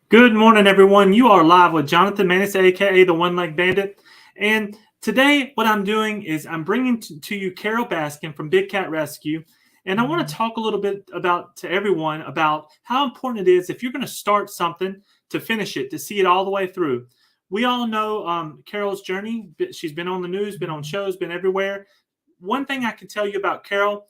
Good morning, everyone. You are live with Jonathan Manis, aka the One Leg Bandit. And today, what I'm doing is I'm bringing to you Carol Baskin from Big Cat Rescue. And I want to talk a little bit to everyone about how important it is if you're going to start something to finish it, to see it all the way through. We all know Carol's journey. She's been on the news, been on shows, been everywhere. One thing I can tell you about Carol,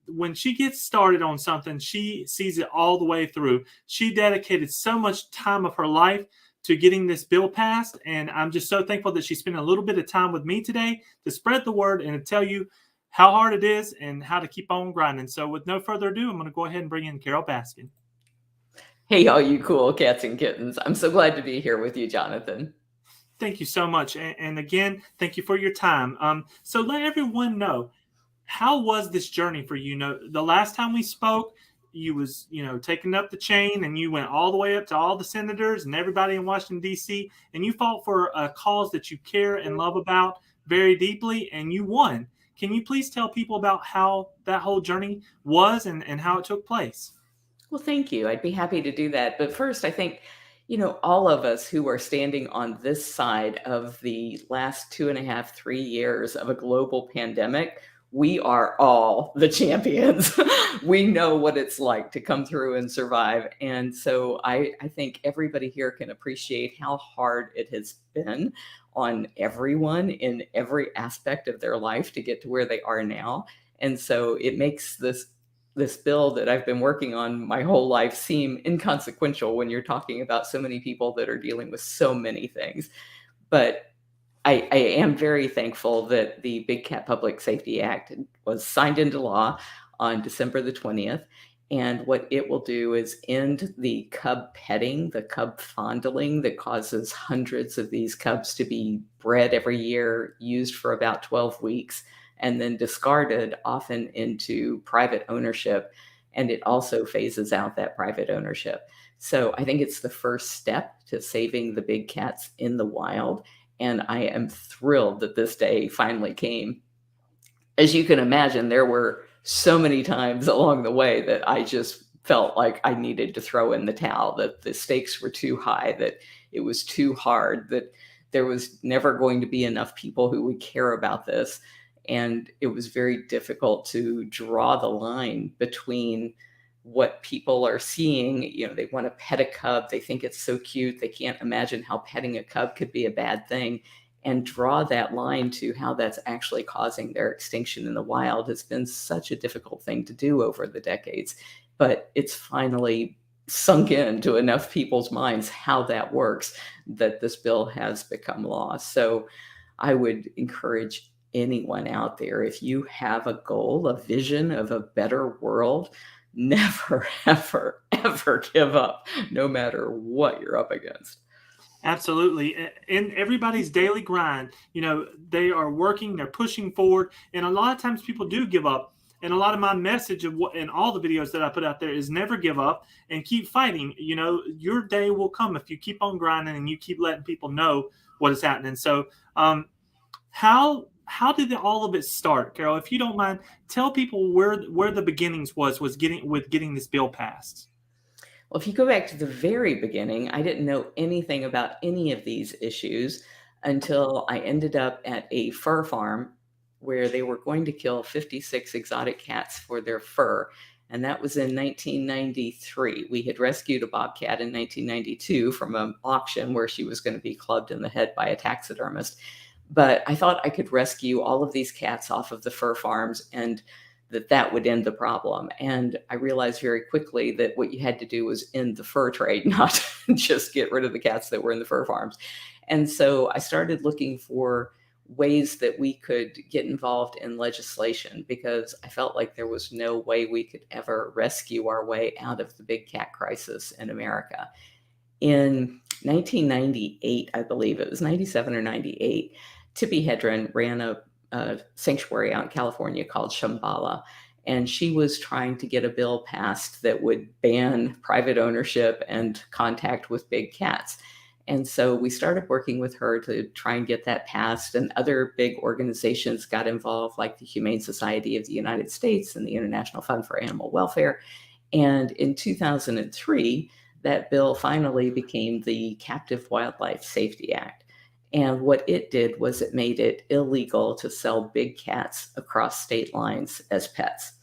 when she gets started on something, she sees it all the way through. She dedicated so much time of her life to getting this bill passed, and I'm just so thankful that she spent a little bit of time with me today to spread the word and to tell you how hard it is and how to keep on grinding. So with no further ado, I'm going to go ahead and bring in Carol Baskin. Hey, all you cool cats and kittens. I'm so glad to be here with you, Jonathan. Thank you so much. And again, thank you for your time. So let everyone know, how was this journey for you? The last time we spoke, you was, taking up the chain and you went all the way up to all the senators and everybody in Washington, D.C., and you fought for a cause that you care and love about very deeply, and you won. Can you please tell people about how that whole journey was and how it took place? Well, thank you. I'd be happy to do that. But first, I think, all of us who are standing on this side of the last 2.5, 3 years of a global pandemic, we are all the champions. We know what it's like to come through and survive. And so I think everybody here can appreciate how hard it has been on everyone in every aspect of their life to get to where they are now. And so it makes this bill that I've been working on my whole life seem inconsequential when you're talking about so many people that are dealing with so many things. But I am very thankful that the Big Cat Public Safety Act was signed into law on December the 20th. And what it will do is end the cub petting, the cub fondling that causes hundreds of these cubs to be bred every year, used for about 12 weeks, and then discarded often into private ownership. And it also phases out that private ownership. So I think it's the first step to saving the big cats in the wild. And I am thrilled that this day finally came. As you can imagine, there were so many times along the way that I just felt like I needed to throw in the towel, that the stakes were too high, that it was too hard, that there was never going to be enough people who would care about this. And it was very difficult to draw the line between what people are seeing. They want to pet a cub. They think it's so cute. They can't imagine how petting a cub could be a bad thing. And draw that line to how that's actually causing their extinction in the wild has been such a difficult thing to do over the decades. But it's finally sunk into enough people's minds how that works that this bill has become law. So I would encourage anyone out there, if you have a goal, a vision of a better world, never, ever, ever give up, no matter what you're up against. Absolutely. In everybody's daily grind, they are working, they're pushing forward. And a lot of times people do give up. And a lot of my message of what in all the videos that I put out there is never give up and keep fighting. Your day will come if you keep on grinding and you keep letting people know what is happening. So, how did all of it start, Carol? If you don't mind, tell people where the beginnings was getting this bill passed. Well, if you go back to the very beginning, I didn't know anything about any of these issues until I ended up at a fur farm where they were going to kill 56 exotic cats for their fur. And that was in 1993. We had rescued a bobcat in 1992 from an auction where she was going to be clubbed in the head by a taxidermist. But I thought I could rescue all of these cats off of the fur farms and that would end the problem. And I realized very quickly that what you had to do was end the fur trade, not just get rid of the cats that were in the fur farms. And so I started looking for ways that we could get involved in legislation, because I felt like there was no way we could ever rescue our way out of the big cat crisis in America. In 1998, I believe it was 97 or 98, Tippi Hedren ran a sanctuary out in California called Shambhala. And she was trying to get a bill passed that would ban private ownership and contact with big cats. And so we started working with her to try and get that passed. And other big organizations got involved, like the Humane Society of the United States and the International Fund for Animal Welfare. And in 2003, that bill finally became the Captive Wildlife Safety Act. And what it did was it made it illegal to sell big cats across state lines as pets.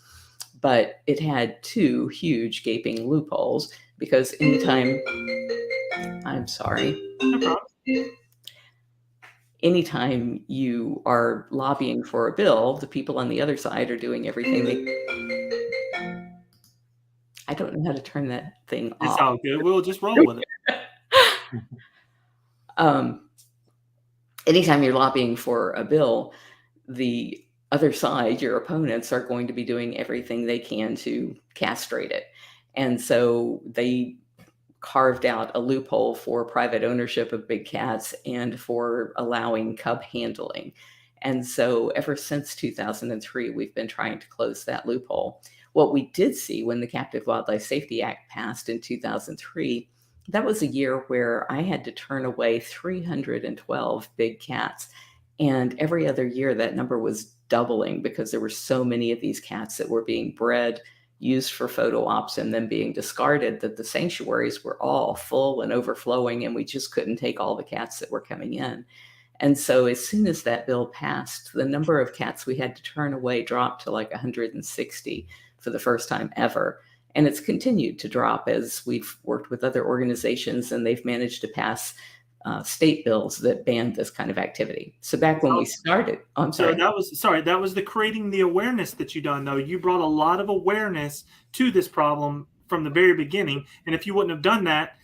But it had two huge gaping loopholes because I'm sorry, No problem. anytime you are lobbying for a bill, the people on the other side are doing everything I don't know how to turn that thing It's off. all good. We'll just roll with it. Um, Anytime you're lobbying for a bill, the other side, your opponents, are going to be doing everything they can to castrate it. And so they carved out a loophole for private ownership of big cats and for allowing cub handling. And so ever since 2003, we've been trying to close that loophole. What we did see when the Captive Wildlife Safety Act passed in 2003, that was a year where I had to turn away 312 big cats. And every other year, that number was doubling because there were so many of these cats that were being bred, used for photo ops, and then being discarded, that the sanctuaries were all full and overflowing, and we just couldn't take all the cats that were coming in. And so as soon as that bill passed, the number of cats we had to turn away dropped to like 160 for the first time ever. And it's continued to drop as we've worked with other organizations and they've managed to pass state bills that ban this kind of activity. So back when we started, I'm So sorry. that was the creating the awareness that you done though. You brought a lot of awareness to this problem from the very beginning. And if you wouldn't have done that,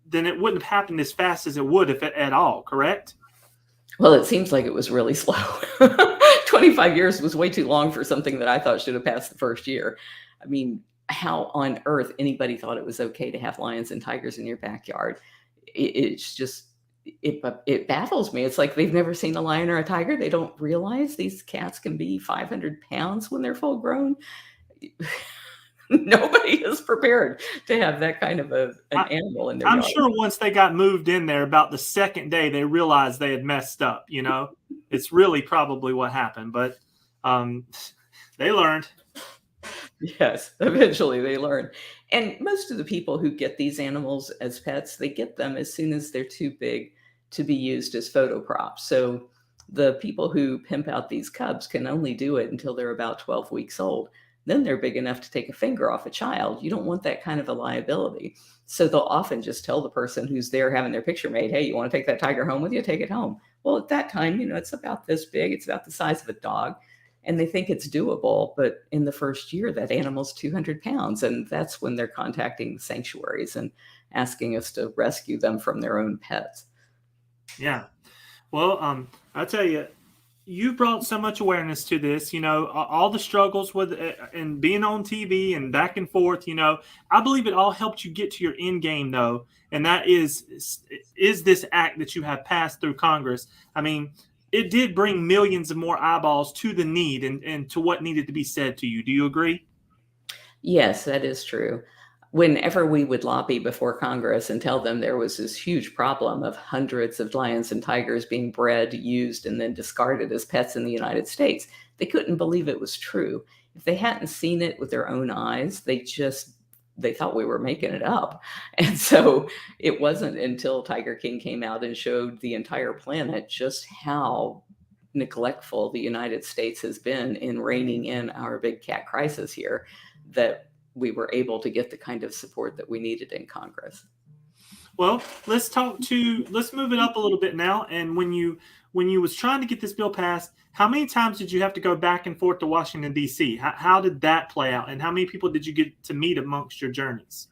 then it wouldn't have happened as fast as it would if it, at all, correct? Well, it seems like it was really slow. 25 years was way too long for something that I thought should have passed the first year. I mean, how on earth anybody thought it was okay to have lions and tigers in your backyard? It's just, it baffles me. It's like they've never seen a lion or a tiger. They don't realize these cats can be 500 pounds when they're full grown. Nobody is prepared to have that kind of an animal in their I'm yard. sure once they got moved in there, about the second day, they realized they had messed up. It's really probably what happened, but they learned. Yes, eventually they learn. And most of the people who get these animals as pets, they get them as soon as they're too big to be used as photo props. So the people who pimp out these cubs can only do it until they're about 12 weeks old. Then they're big enough to take a finger off a child. You don't want that kind of a liability. So they'll often just tell the person who's there having their picture made, hey, you want to take that tiger home with you? Take it home. Well, at that time, it's about this big. It's about the size of a dog. And they think it's doable, but in the first year, that animal's 200 pounds. And that's when they're contacting the sanctuaries and asking us to rescue them from their own pets. Yeah. Well, I tell you, you brought so much awareness to this, all the struggles with and being on TV and back and forth, I believe it all helped you get to your end game though. And that is this act that you have passed through Congress. I mean, it did bring millions of more eyeballs to the need and to what needed to be said to you. Do you agree? Yes, that is true. Whenever we would lobby before Congress and tell them there was this huge problem of hundreds of lions and tigers being bred, used, and then discarded as pets in the United States, they couldn't believe it was true. If they hadn't seen it with their own eyes, they thought we were making it up. And so it wasn't until Tiger King came out and showed the entire planet just how neglectful the United States has been in reining in our big cat crisis here that we were able to get the kind of support that we needed in Congress. Well, let's move it up a little bit now. And when you was trying to get this bill passed, how many times did you have to go back and forth to Washington, D.C.? How did that play out? And how many people did you get to meet amongst your journeys?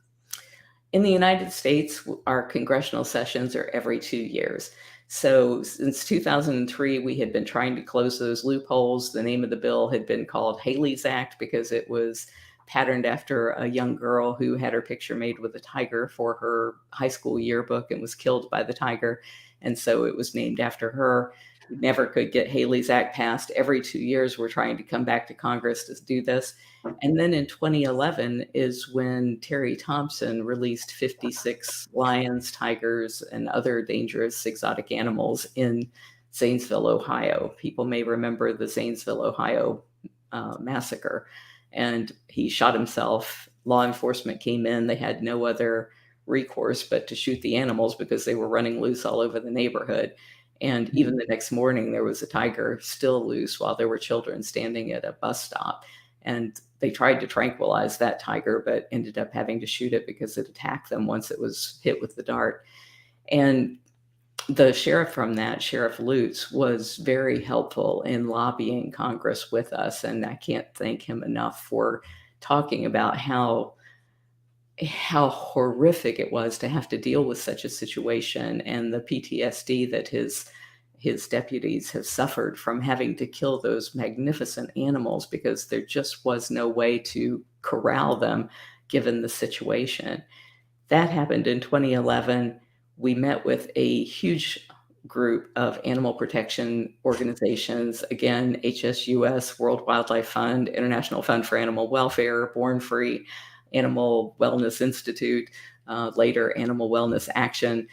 In the United States, our congressional sessions are every 2 years. So since 2003, we had been trying to close those loopholes. The name of the bill had been called Haley's Act because it was patterned after a young girl who had her picture made with a tiger for her high school yearbook and was killed by the tiger. And so it was named after her. We never could get Haley's Act passed. Every 2 years, we're trying to come back to Congress to do this. And then in 2011 is when Terry Thompson released 56 lions, tigers, and other dangerous exotic animals in Zanesville, Ohio. People may remember the Zanesville, Ohio massacre. And he shot himself. Law enforcement came in. They had no other recourse but to shoot the animals because they were running loose all over the neighborhood. And even the next morning, there was a tiger still loose while there were children standing at a bus stop. And they tried to tranquilize that tiger, but ended up having to shoot it because it attacked them once it was hit with the dart. And the sheriff from that, Sheriff Lutz, was very helpful in lobbying Congress with us. And I can't thank him enough for talking about how horrific it was to have to deal with such a situation and the PTSD that his deputies have suffered from having to kill those magnificent animals because there just was no way to corral them given the situation. That happened in 2011. We met with a huge group of animal protection organizations, again, HSUS, World Wildlife Fund, International Fund for Animal Welfare, Born Free, Animal Wellness Institute, later Animal Wellness Action.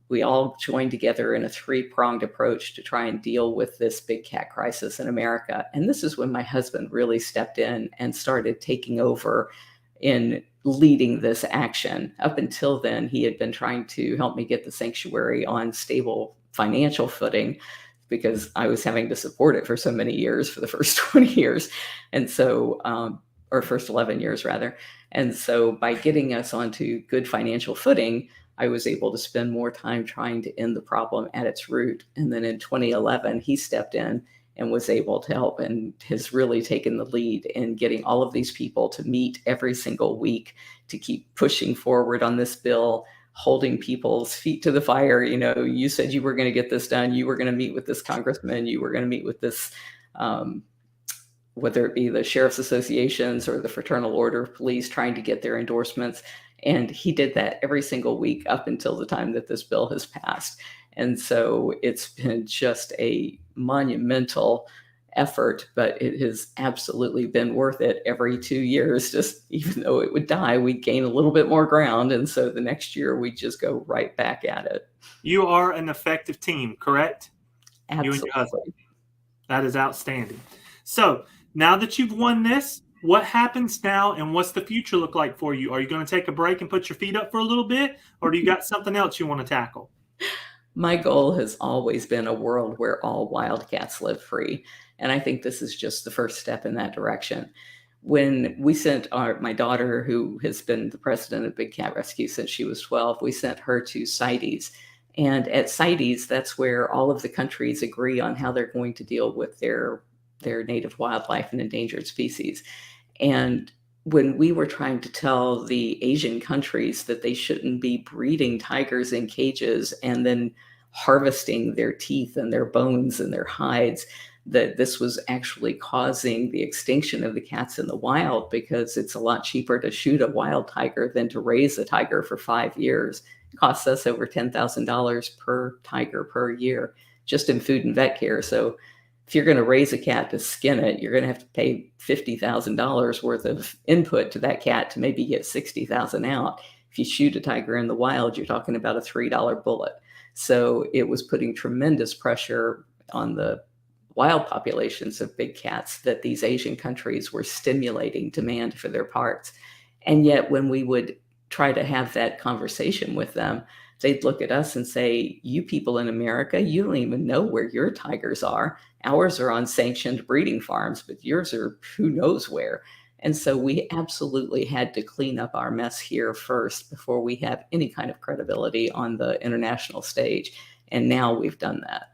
We all joined together in a three-pronged approach to try and deal with this big cat crisis in America. And this is when my husband really stepped in and started taking over in leading this action. Up until then, he had been trying to help me get the sanctuary on stable financial footing because I was having to support it for so many years, for the first 20 years. And so, or first 11 years rather. And so by getting us onto good financial footing, I was able to spend more time trying to end the problem at its root. And then in 2011, he stepped in and was able to help and has really taken the lead in getting all of these people to meet every single week to keep pushing forward on this bill, holding people's feet to the fire. You know, you said you were going to get this done. You were going to meet with this congressman. You were going to meet with this, whether it be the sheriff's associations or the Fraternal Order of Police, trying to get their endorsements. And he did that every single week up until the time that this bill has passed. And so it's been just a monumental effort, but it has absolutely been worth it every 2 years. Just even though it would die, we'd gain a little bit more ground. And so the next year we just go right back at it. You are an effective team, correct? Absolutely. You and your husband. That is outstanding. So now that you've won this, what happens now and what's the future look like for you? Are you going to take a break and put your feet up for a little bit, or do you got something else you want to tackle? My goal has always been a world where all wildcats live free. And I think this is just the first step in that direction. When we sent my daughter, who has been the president of Big Cat Rescue since she was 12, we sent her to CITES. And at CITES, that's where all of the countries agree on how they're going to deal with their native wildlife and endangered species. And when we were trying to tell the Asian countries that they shouldn't be breeding tigers in cages and then harvesting their teeth and their bones and their hides, that this was actually causing the extinction of the cats in the wild because it's a lot cheaper to shoot a wild tiger than to raise a tiger for 5 years. It costs us over $10,000 per tiger per year, just in food and vet care. So if you're going to raise a cat to skin it, you're going to have to pay $50,000 worth of input to that cat to maybe get $60,000 out. If you shoot a tiger in the wild, you're talking about a $3 bullet. So it was putting tremendous pressure on the wild populations of big cats that these Asian countries were stimulating demand for their parts. And yet when we would try to have that conversation with them, they'd look at us and say, you people in America, you don't even know where your tigers are. Ours are on sanctioned breeding farms, but yours are who knows where. And so we absolutely had to clean up our mess here first before we have any kind of credibility on the international stage. And now we've done that.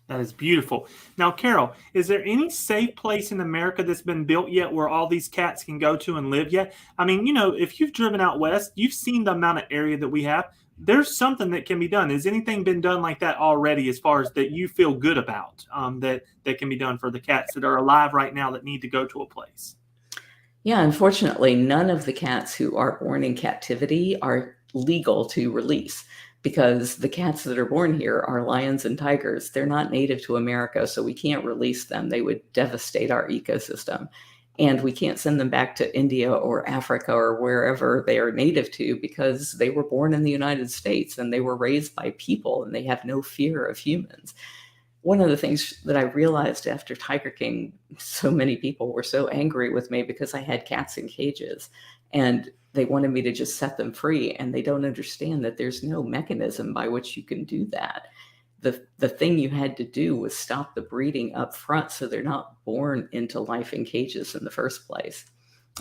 That is beautiful. Now, Carol, is there any safe place in America that's been built yet where all these cats can go to and live yet? I mean, you know, if you've driven out west, you've seen the amount of area that we have. There's something that can be done. Has anything been done like that already as far as that you feel good about that can be done for the cats that are alive right now that need to go to a place? Yeah, unfortunately, none of the cats who are born in captivity are legal to release because the cats that are born here are lions and tigers. They're not native to America, so we can't release them. They would devastate our ecosystem. And we can't send them back to India or Africa or wherever they are native to because they were born in the United States and they were raised by people and they have no fear of humans. One of the things that I realized after Tiger King, so many people were so angry with me because I had cats in cages. And they wanted me to just set them free, and they don't understand that there's no mechanism by which you can do that. The thing you had to do was stop the breeding up front so they're not born into life in cages in the first place.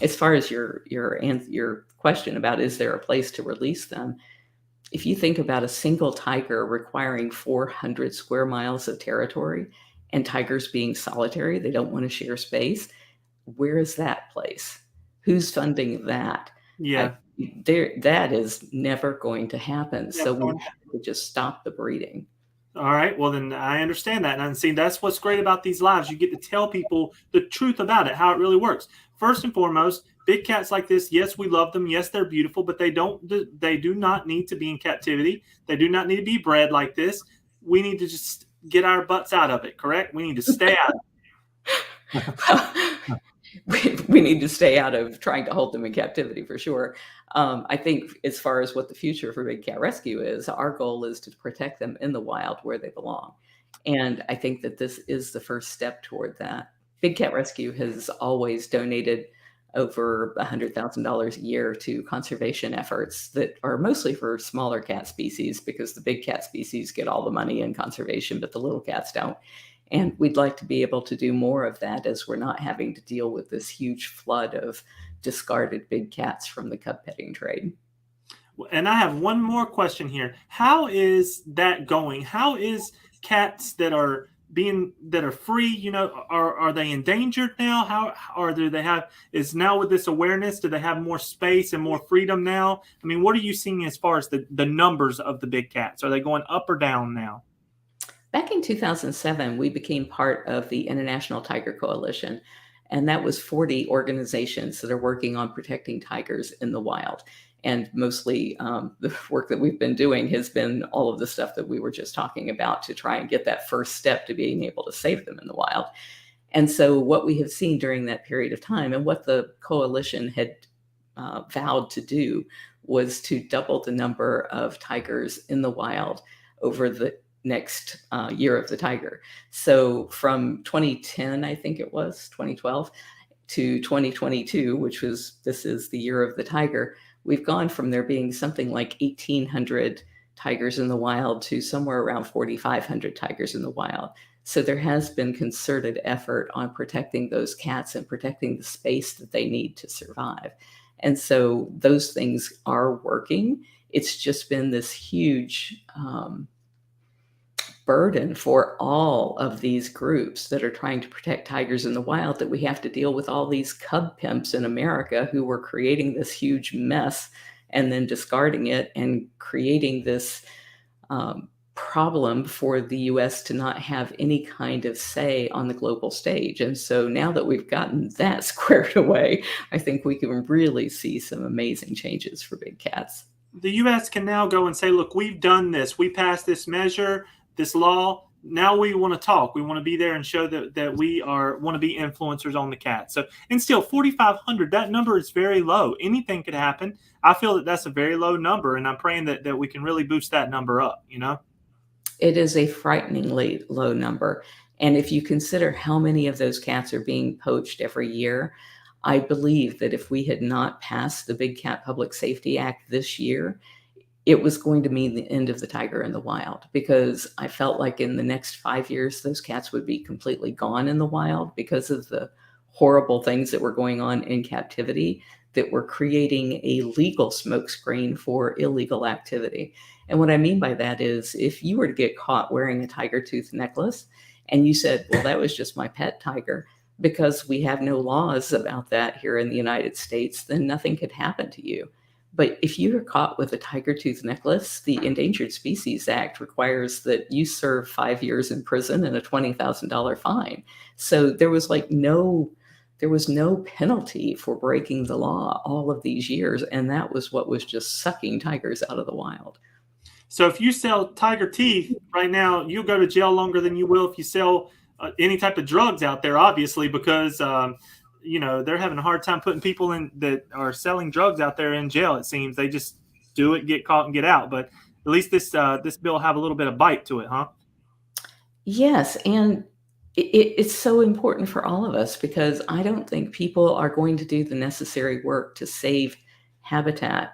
As far as your question about is there a place to release them, if you think about a single tiger requiring 400 square miles of territory and tigers being solitary, they don't want to share space. Where is that place? Who's funding that? I, Yeah. that is never going to happen. Yeah. So we have to just stop the breeding. All right. Well, then I understand that. And see, that's what's great about these lives. You get to tell people the truth about it, how it really works. First and foremost, big cats like this, yes, we love them. Yes, they're beautiful, but they do not need to be in captivity. They do not need to be bred like this. We need to just get our butts out of it, correct? We need to stay out of it. We need to stay out of trying to hold them in captivity for sure. I think as far as what the future for big cat rescue is, our goal is to protect them in the wild where they belong. And I think that this is the first step toward that. Big Cat Rescue has always donated over $100,000 a year to conservation efforts that are mostly for smaller cat species, because the big cat species get all the money in conservation, but the little cats don't. And we'd like to be able to do more of that, as we're not having to deal with this huge flood of discarded big cats from the cub petting trade. And I have one more question here. How is that going? How is cats that are free, are they endangered now? How, or do they have, is now with this awareness, do they have more space and more freedom now? I mean, what are you seeing as far as the numbers of the big cats? Are they going up or down now? Back in 2007, we became part of the International Tiger Coalition, and that was 40 organizations that are working on protecting tigers in the wild. And mostly the work that we've been doing has been all of the stuff that we were just talking about to try and get that first step to being able to save them in the wild. And so what we have seen during that period of time, and what the coalition had vowed to do, was to double the number of tigers in the wild over the next year of the tiger. So from 2010, I think it was 2012, to 2022, this is the year of the tiger, we've gone from there being something like 1,800 tigers in the wild to somewhere around 4,500 tigers in the wild. So there has been concerted effort on protecting those cats and protecting the space that they need to survive. And so those things are working. It's just been this huge burden for all of these groups that are trying to protect tigers in the wild, that we have to deal with all these cub pimps in America who were creating this huge mess and then discarding it and creating this problem for the US to not have any kind of say on the global stage. And so now that we've gotten that squared away, I think we can really see some amazing changes for big cats. The US can now go and say, look, we've done this. We passed this measure, this law. Now we want to talk. We want to be there and show that we want to be influencers on the cat. So, and still 4,500, that number is very low. Anything could happen. I feel that that's a very low number, and I'm praying that we can really boost that number up, It is a frighteningly low number. And if you consider how many of those cats are being poached every year, I believe that if we had not passed the Big Cat Public Safety Act this year, it was going to mean the end of the tiger in the wild, because I felt like in the next 5 years, those cats would be completely gone in the wild because of the horrible things that were going on in captivity that were creating a legal smokescreen for illegal activity. And what I mean by that is, if you were to get caught wearing a tiger tooth necklace and you said, well, that was just my pet tiger, because we have no laws about that here in the United States, then nothing could happen to you. But if you are caught with a tiger tooth necklace, the Endangered Species Act requires that you serve 5 years in prison and a $20,000 fine. So there was no penalty for breaking the law all of these years. And that was what was just sucking tigers out of the wild. So if you sell tiger teeth right now, you'll go to jail longer than you will if you sell any type of drugs out there, obviously, because they're having a hard time putting people in that are selling drugs out there in jail. It seems they just do it, get caught, and get out. But at least this bill have a little bit of bite to it, huh? Yes, and it's so important for all of us, because I don't think people are going to do the necessary work to save habitat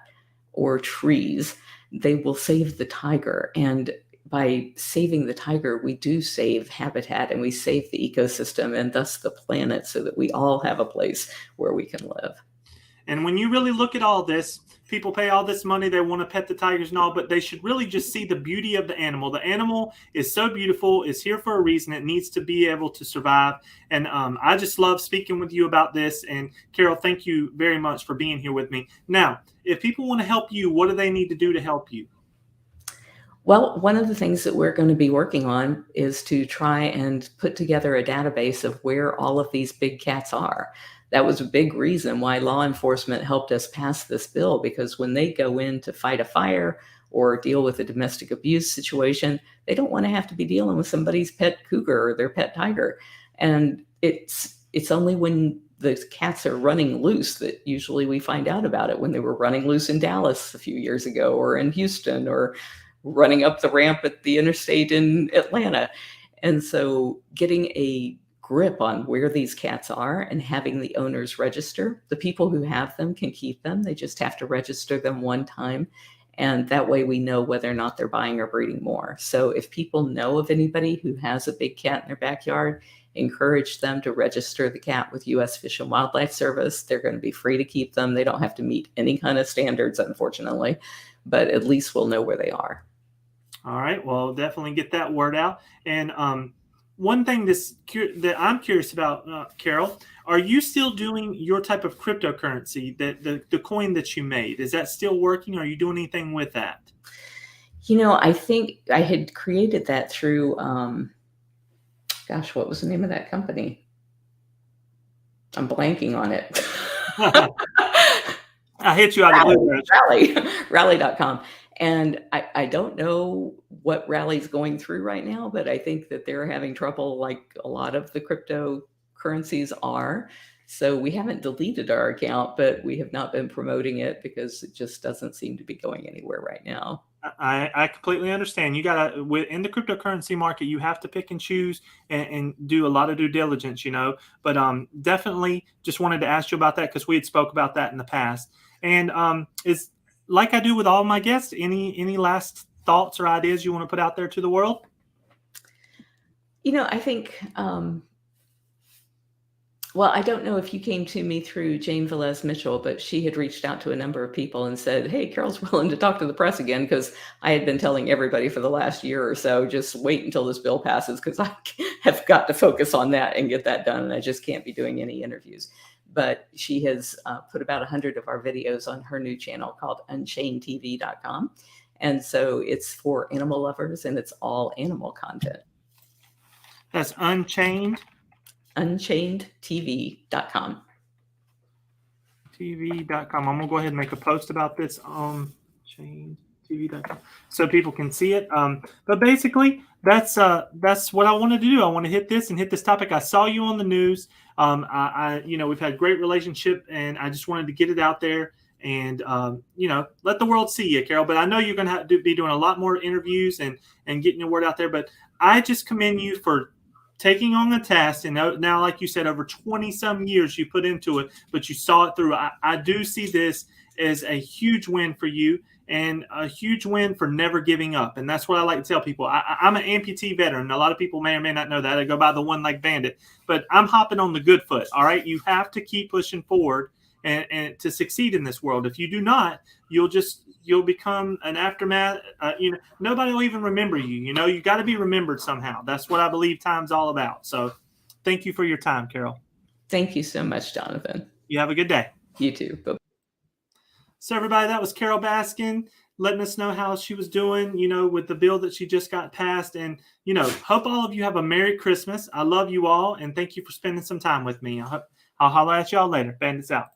or trees, they will save the tiger. And by saving the tiger, we do save habitat and we save the ecosystem and thus the planet so that we all have a place where we can live. And when you really look at all this, people pay all this money, they want to pet the tigers and all, but they should really just see the beauty of the animal. The animal is so beautiful, it's here for a reason. It needs to be able to survive. And I just love speaking with you about this. And Carol, thank you very much for being here with me. Now, if people want to help you, what do they need to do to help you? Well, one of the things that we're going to be working on is to try and put together a database of where all of these big cats are. That was a big reason why law enforcement helped us pass this bill, because when they go in to fight a fire or deal with a domestic abuse situation, they don't want to have to be dealing with somebody's pet cougar or their pet tiger. And it's only when the cats are running loose that usually we find out about it, when they were running loose in Dallas a few years ago, or in Houston, or running up the ramp at the interstate in Atlanta. And so getting a grip on where these cats are and having the owners register. The people who have them can keep them. They just have to register them one time. And that way we know whether or not they're buying or breeding more. So if people know of anybody who has a big cat in their backyard, encourage them to register the cat with U.S. Fish and Wildlife Service. They're going to be free to keep them. They don't have to meet any kind of standards, unfortunately, but at least we'll know where they are. All right. Well, definitely get that word out. And one thing that I'm curious about, Carol, are you still doing your type of cryptocurrency, the coin that you made? Is that still working? Are you doing anything with that? I think I had created that through, what was the name of that company? I'm blanking on it. I hit you out of the blue. Rally.com. And I don't know what Rally's going through right now, but I think that they're having trouble like a lot of the cryptocurrencies are. So we haven't deleted our account, but we have not been promoting it because it just doesn't seem to be going anywhere right now. I completely understand. You got to, in the cryptocurrency market, you have to pick and choose and do a lot of due diligence, but definitely just wanted to ask you about that because we had spoke about that in the past. And is like I do with all my guests, any last thoughts or ideas you want to put out there to the world? I think, I don't know if you came to me through Jane Velez Mitchell, but she had reached out to a number of people and said, hey, Carol's willing to talk to the press again, because I had been telling everybody for the last year or so, just wait until this bill passes, because I have got to focus on that and get that done. And I just can't be doing any interviews. But she has put about 100 of our videos on her new channel called unchainedtv.com. And so it's for animal lovers and it's all animal content. That's Unchained? Unchainedtv.com. TV.com. I'm going to go ahead and make a post about this on chainedtv.com so people can see it. But basically, that's what I wanted to do. I want to hit this topic. I saw you on the news. We've had a great relationship, and I just wanted to get it out there and let the world see you, Carol. But I know you're going to have to be doing a lot more interviews and getting your word out there. But I just commend you for taking on the task. And now, like you said, over 20 some years you put into it, but you saw it through. I do see this as a huge win for you and a huge win for never giving up. And that's what I like to tell people. I'm an amputee veteran. A lot of people may or may not know that. I go by the one-leg bandit, but I'm hopping on the good foot. All right. You have to keep pushing forward and to succeed in this world. If you do not, you'll become an aftermath. Nobody will even remember you. You got to be remembered somehow. That's what I believe time's all about. So thank you for your time, Carol. Thank you so much, Jonathan. You have a good day. You too. Bye. So everybody, that was Carol Baskin letting us know how she was doing, with the bill that she just got passed. And, hope all of you have a Merry Christmas. I love you all. And thank you for spending some time with me. I'll holler at y'all later. Bandits out.